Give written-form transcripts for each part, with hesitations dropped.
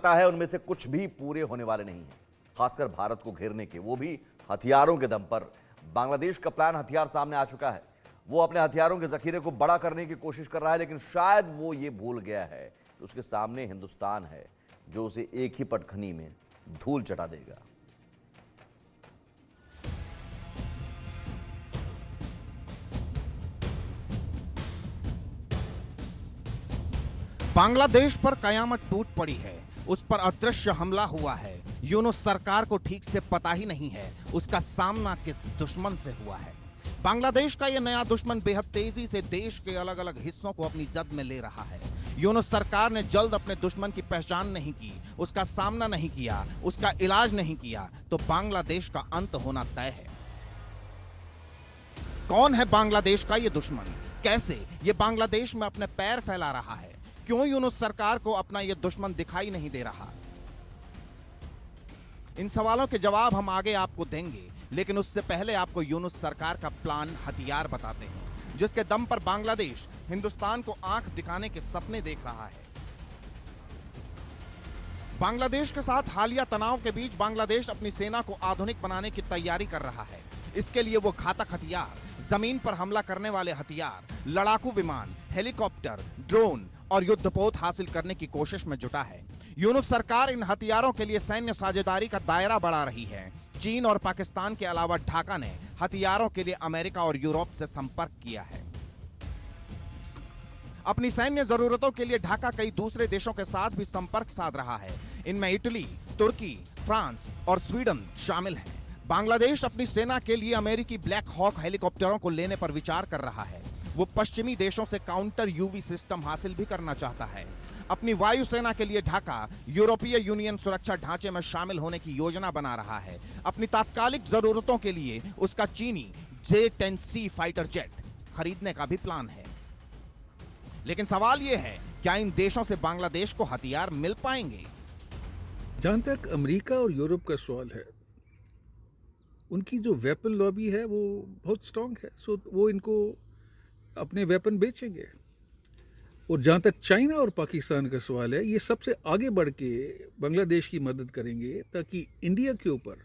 लगता है उनमें से कुछ भी पूरे होने वाले नहीं हैं, खासकर भारत को घेरने के, वो भी हथियारों के दम पर। बांग्लादेश का प्लान हथियार सामने आ चुका है। वो अपने हथियारों के जखीरे को बड़ा करने की कोशिश कर रहा है, लेकिन शायद वो ये भूल गया है कि उसके सामने हिंदुस्तान है, जो उसे एक ही पटखनी में धूल चटा देगा। बांग्लादेश पर कयामत टूट पड़ी है। उस पर अदृश्य हमला हुआ है। यूनुस सरकार को ठीक से पता ही नहीं है उसका सामना किस दुश्मन से हुआ है। बांग्लादेश का यह नया दुश्मन बेहद तेजी से देश के अलग अलग हिस्सों को अपनी जद में ले रहा है। यूनुस सरकार ने जल्द अपने दुश्मन की पहचान नहीं की, उसका सामना नहीं किया, उसका इलाज नहीं किया, तो बांग्लादेश का अंत होना तय है। कौन है बांग्लादेश का यह दुश्मन? कैसे ये बांग्लादेश में अपने पैर फैला रहा है? क्यों यूनुस सरकार को अपना यह दुश्मन दिखाई नहीं दे रहा? इन सवालों के जवाब हम आगे आपको देंगे, लेकिन उससे पहले आपको यूनुस सरकार का प्लान हथियार बताते हैं, जिसके दम पर बांग्लादेश हिंदुस्तान को आंख दिखाने के सपने देख रहा है। बांग्लादेश के साथ हालिया तनाव के बीच बांग्लादेश अपनी सेना को आधुनिक बनाने की तैयारी कर रहा है। इसके लिए वो घातक हथियार, जमीन पर हमला करने वाले हथियार, लड़ाकू विमान, हेलीकॉप्टर, ड्रोन और युद्धपोत हासिल करने की कोशिश में जुटा है। यूनुस सरकार इन हथियारों के लिए सैन्य साझेदारी का दायरा बढ़ा रही है। चीन और पाकिस्तान के अलावा ढाका ने हथियारों के लिए अमेरिका और यूरोप से संपर्क किया है। अपनी सैन्य जरूरतों के लिए ढाका कई दूसरे देशों के साथ भी संपर्क साध रहा है। इनमें इटली, तुर्की, फ्रांस और स्वीडन शामिल हैं। बांग्लादेश अपनी सेना के लिए अमेरिकी ब्लैक हॉक हेलीकॉप्टरों को लेने पर विचार कर रहा है। वो पश्चिमी देशों से काउंटर यूवी सिस्टम हासिल भी करना चाहता है। अपनी वायुसेना के लिए ढाका यूरोपीय यूनियन सुरक्षा ढांचे में शामिल होने की योजना बना रहा है। अपनी तात्कालिक जरूरतों के लिए उसका चीनी J-10C फाइटर जेट खरीदने का भी प्लान है। लेकिन सवाल यह है, क्या इन देशों से बांग्लादेश को हथियार मिल पाएंगे? जहां तक अमेरिका और यूरोप का सवाल है, उनकी जो वेपन लॉबी है वो बहुत स्ट्रांग है, सो वो इनको अपने वेपन बेचेंगे। और जहाँ तक चाइना और पाकिस्तान का सवाल है, ये सबसे आगे बढ़ के बांग्लादेश की मदद करेंगे, ताकि इंडिया के ऊपर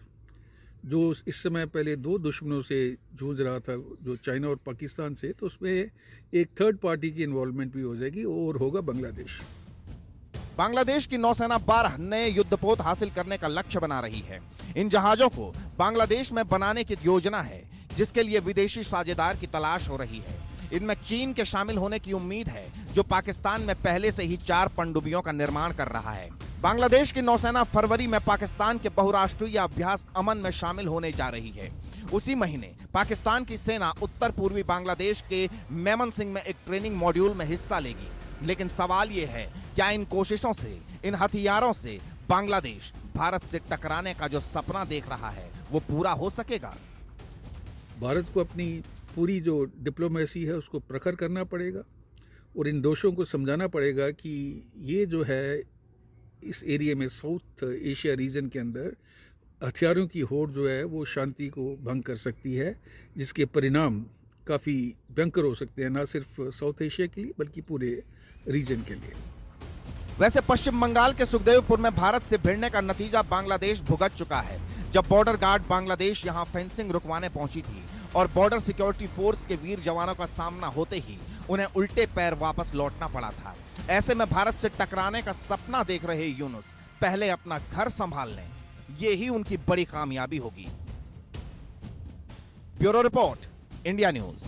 जो इस समय पहले दो दुश्मनों से जूझ रहा था, जो चाइना और पाकिस्तान से, तो उसमें एक थर्ड पार्टी की इन्वॉल्वमेंट भी हो जाएगी और होगा बांग्लादेश। बांग्लादेश की नौसेना 12 नए युद्धपोत हासिल करने का लक्ष्य बना रही है। इन जहाजों को बांग्लादेश में बनाने की योजना है, जिसके लिए विदेशी साझेदार की तलाश हो रही है। इनमें चीन के शामिल होने की उम्मीद है, जो पाकिस्तान में पहले से ही 4 पनडुब्बियों का निर्माण कर रहा है। बांग्लादेश की नौसेना फरवरी में पाकिस्तान के बहुराष्ट्रीय अभ्यास अमन में शामिल होने जा रही है। उसी महीने पाकिस्तान की सेना उत्तर पूर्वी बांग्लादेश के मेमनसिंह में एक ट्रेनिंग मॉड्यूल में हिस्सा लेगी। लेकिन सवाल यह है, क्या इन कोशिशों से, इन हथियारों से बांग्लादेश भारत से टकराने का जो सपना देख रहा है वो पूरा हो सकेगा? भारत को अपनी पूरी जो डिप्लोमेसी है उसको प्रखर करना पड़ेगा और इन दोषों को समझाना पड़ेगा कि ये जो है इस एरिया में, साउथ एशिया रीजन के अंदर हथियारों की होड़ जो है वो शांति को भंग कर सकती है, जिसके परिणाम काफ़ी भयंकर हो सकते हैं, ना सिर्फ साउथ एशिया के लिए बल्कि पूरे रीजन के लिए। वैसे पश्चिम बंगाल के सुखदेवपुर में भारत से भिड़ने का नतीजा बांग्लादेश भुगत चुका है। जब बॉर्डर गार्ड बांग्लादेश यहां फेंसिंग रुकवाने पहुंची थी और बॉर्डर सिक्योरिटी फोर्स के वीर जवानों का सामना होते ही उन्हें उल्टे पैर वापस लौटना पड़ा था। ऐसे में भारत से टकराने का सपना देख रहे यूनुस पहले अपना घर संभाल लें, ये ही उनकी बड़ी कामयाबी होगी। Bureau report, India news.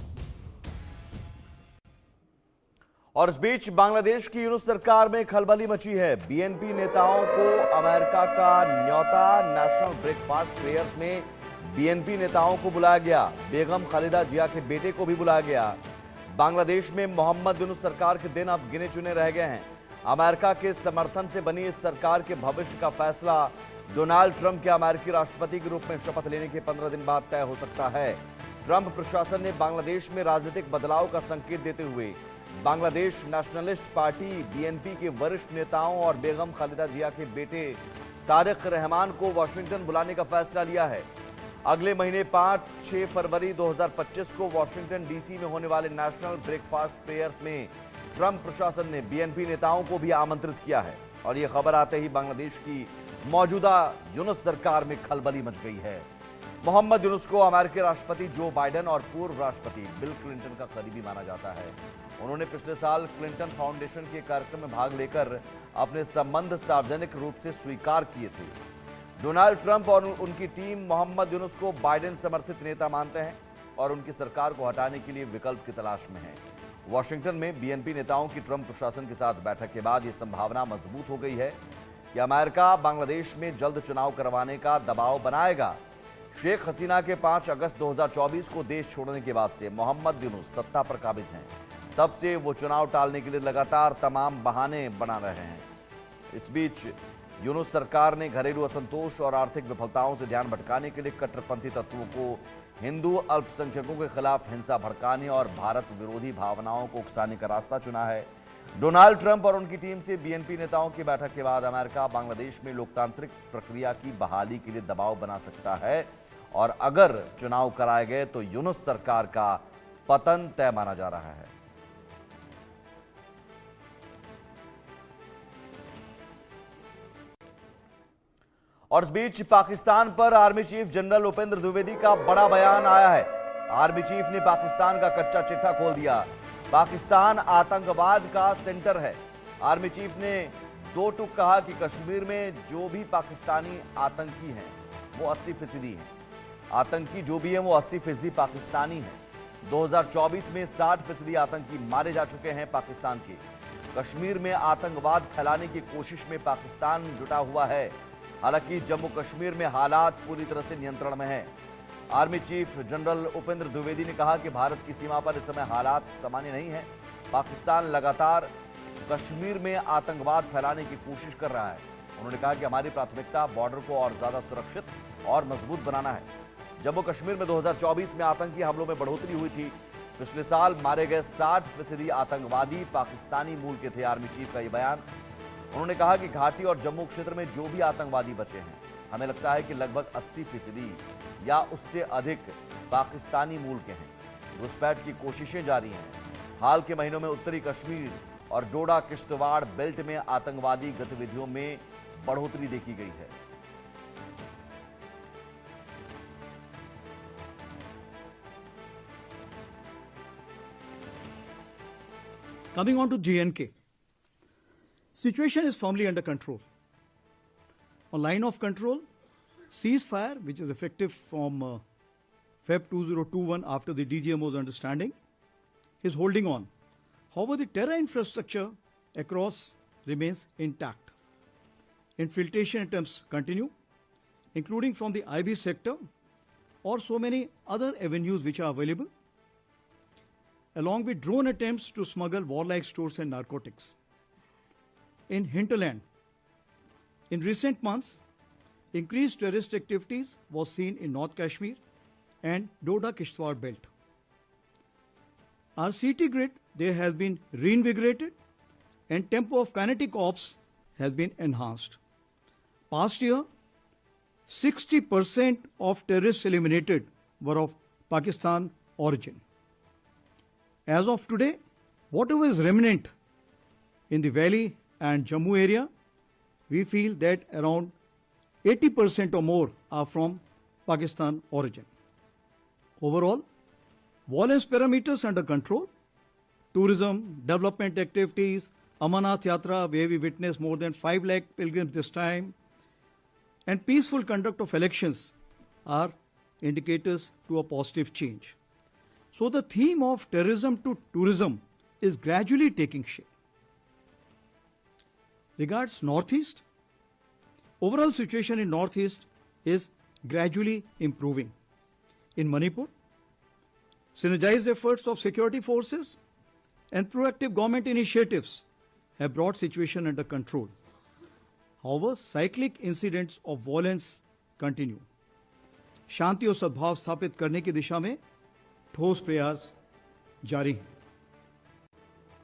और इस बीच बांग्लादेश की यूनुस सरकार में खलबली मची है। बीएनपी नेताओं को अमेरिका का न्योता, नेशनल ब्रेकफास्ट प्रेयर्स में बीएनपी नेताओं को बुलाया गया। बेगम खालिदा जिया के बेटे को भी बुलाया गया। बांग्लादेश में मोहम्मद यूनुस सरकार के दिन अब गिने चुने रह गए हैं। अमेरिका के समर्थन से बनी इस सरकार के भविष्य का फैसला डोनाल्ड ट्रंप के अमेरिकी राष्ट्रपति के रूप में शपथ लेने के 15 दिन बाद तय हो सकता है। ट्रंप प्रशासन ने बांग्लादेश में राजनीतिक बदलाव का संकेत देते हुए बांग्लादेश नेशनलिस्ट पार्टी बीएनपी के वरिष्ठ नेताओं और बेगम खालिदा जिया के बेटे तारिक रहमान को वाशिंगटन बुलाने का फैसला लिया है। अगले महीने 5-6 फरवरी 2025 को वाशिंगटन डीसी में होने वाले नेशनल ब्रेकफास्ट प्रेयर्स में ट्रंप प्रशासन ने बीएनपी नेताओं को भी आमंत्रित किया है। और ये खबर आते ही बांग्लादेश की मौजूदा यूनुस सरकार में खलबली मच गई है। मोहम्मद यूनुस को अमेरिकी राष्ट्रपति जो बाइडेन और पूर्व राष्ट्रपति बिल क्लिंटन का करीबी माना जाता है। उन्होंने पिछले साल क्लिंटन फाउंडेशन के कार्यक्रम में भाग लेकर अपने संबंध सार्वजनिक रूप से स्वीकार किए थे। डोनाल्ड ट्रंप और उनकी टीम मोहम्मद यूनुस को बाइडेन समर्थित नेता मानते हैं और उनकी सरकार को हटाने के लिए विकल्प की तलाश में है। वॉशिंगटन में बीएनपी नेताओं की ट्रंप प्रशासन के साथ बैठक के बाद यह संभावना मजबूत हो गई है कि अमेरिका बांग्लादेश में जल्द चुनाव करवाने का दबाव बनाएगा। शेख हसीना के 5 अगस्त 2024 को देश छोड़ने के बाद से मोहम्मद यूनुस सत्ता पर काबिज हैं। तब से वो चुनाव टालने के लिए लगातार तमाम बहाने बना रहे हैं। इस बीच यूनुस सरकार ने घरेलू असंतोष और आर्थिक विफलताओं से ध्यान भटकाने के लिए कट्टरपंथी तत्वों को हिंदू अल्पसंख्यकों के खिलाफ हिंसा भड़काने और भारत विरोधी भावनाओं को उकसाने का रास्ता चुना है। डोनाल्ड ट्रंप और उनकी टीम से बीएनपी नेताओं की बैठक के बाद अमेरिका बांग्लादेश में लोकतांत्रिक प्रक्रिया की बहाली के लिए दबाव बना सकता है और अगर चुनाव कराए गए तो यूनुस सरकार का पतन तय माना जा रहा है। और इस बीच पाकिस्तान पर army chief general Upendra Dwivedi का बड़ा बयान आया है। आर्मी चीफ ने पाकिस्तान का कच्चा चिट्ठा खोल दिया। पाकिस्तान आतंकवाद का सेंटर है। आर्मी चीफ ने दो टूक कहा कि कश्मीर में जो भी पाकिस्तानी आतंकी हैं वो 80% हैं। आतंकी जो भी हैं वो 80% पाकिस्तानी हैं। 2024 में 60% आतंकी मारे जा चुके हैं पाकिस्तान के। कश्मीर में आतंकवाद फैलाने की कोशिश में पाकिस्तान जुटा हुआ है। हालांकि जम्मू कश्मीर में हालात पूरी तरह से नियंत्रण में है। Army chief general Upendra Dwivedi ने कहा कि भारत की सीमा पर इस समय हालात सामान्य नहीं है। पाकिस्तान लगातार कश्मीर में आतंकवाद फैलाने की कोशिश कर रहा है। उन्होंने कहा कि हमारी प्राथमिकता बॉर्डर को और ज्यादा सुरक्षित और मजबूत बनाना है। जम्मू कश्मीर में 2024 में आतंकी हमलों में बढ़ोतरी हुई थी। पिछले साल मारे गए 60% आतंकवादी पाकिस्तानी मूल के थे। आर्मी चीफ का यह बयान। उन्होंने कहा कि घाटी और जम्मू क्षेत्र में जो भी आतंकवादी बचे हैं, हमें लगता है कि लगभग 80% या उससे अधिक पाकिस्तानी मूल के हैं। घुसपैठ की कोशिशें जारी हैं। हाल के महीनों में उत्तरी कश्मीर और डोडा किश्तवाड़ बेल्ट में आतंकवादी गतिविधियों में बढ़ोतरी देखी गई है। Coming on to JNK, situation is firmly under control. On line of control, ceasefire, which is effective from Feb 2021 after the DGMO's understanding, is holding on. However, the terror infrastructure across remains intact. Infiltration attempts continue, including from the IB sector or so many other avenues which are available, along with drone attempts to smuggle warlike stores and narcotics. In hinterland, in recent months, increased terrorist activities was seen in North Kashmir and Doda Kishtwar belt. Our CT grid there has been reinvigorated and tempo of kinetic ops has been enhanced. Past year, 60% of terrorists eliminated were of Pakistan origin. As of today, whatever is remnant in the valley and Jammu area, we feel that around 80% or more are from Pakistan origin. Overall, violence parameters under control, tourism, development activities, Amarnath Yatra, where we witnessed more than 5 lakh pilgrims this time, and peaceful conduct of elections are indicators to a positive change. So the theme of terrorism to tourism is gradually taking shape. Regards Northeast, overall situation in Northeast is gradually improving. In Manipur, synergized efforts of security forces and proactive government initiatives have brought situation under control. However, cyclic incidents of violence continue. शांति और सद्भाव स्थापित करने की दिशा में ठोस प्रयास जारी हैं।